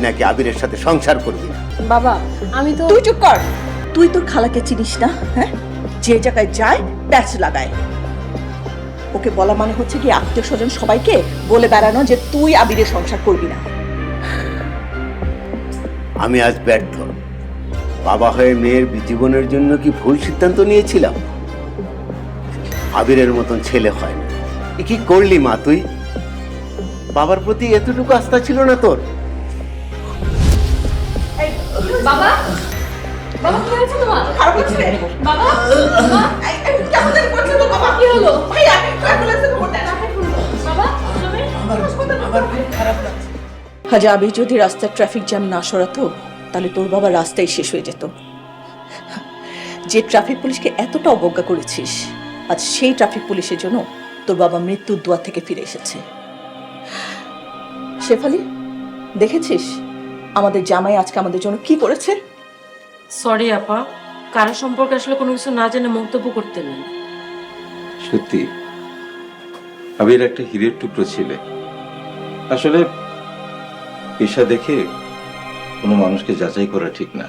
নাকি আবিরের সাথে সংসার করবি না। বাবা আমি তো তুই চুপ কর। তুই তোর খালাকে চিনিস না? হ্যাঁ, যে জায়গায় যায় প্যাচ লাগায়। ওকে বলা মানে হচ্ছে কি আত্মীয় স্বজন সবাইকে বলে বেড়ানো যে তুই আবিরের সংসার করবি না। আমি আজ ব্যর্থ। বাবা হয়ে মেয়ের জীবনের জন্য কি ভুল সিদ্ধান্ত নিয়েছিলাম? আবিরের মতন ছেলে হয় না। এ কি করলি মা তুই? বাবার প্রতি এতটুকু আস্থা ছিল না তোর? বাবা বাবা কি হয়েছে তোমার? খারাপ হচ্ছে রে। বাবা কেমন জানি করছে তো বাবা। কি হলো? ভাই আমি অ্যাম্বুলেন্সে খবর দেন। বাবা হাজা আবির যদি রাস্তার ট্রাফিক জ্যাম না সরাতো তাহলে তোর বাবা রাস্তায় শেষ হয়ে যেত। যে ট্রাফিক পুলিশকে এতটা অবজ্ঞা করেছিস, আজ সেই ট্রাফিক পুলিশের জন্য তোর বাবা মৃত্যুর দুয়ার থেকে ফিরে এসেছে। শেফালি, দেখেছিস আমাদের জামাই আজকে আমাদের জন্য কি করেছে? সরি আপা, কারো সম্পর্কে আসলে কোনো কিছু না জেনে মন্তব্য করতে নেই। সত্যি আবির একটা হীরের টুকরো ছিলে। আসলে পেশা দেখে কোনো মানুষকে যাচাই করা ঠিক না।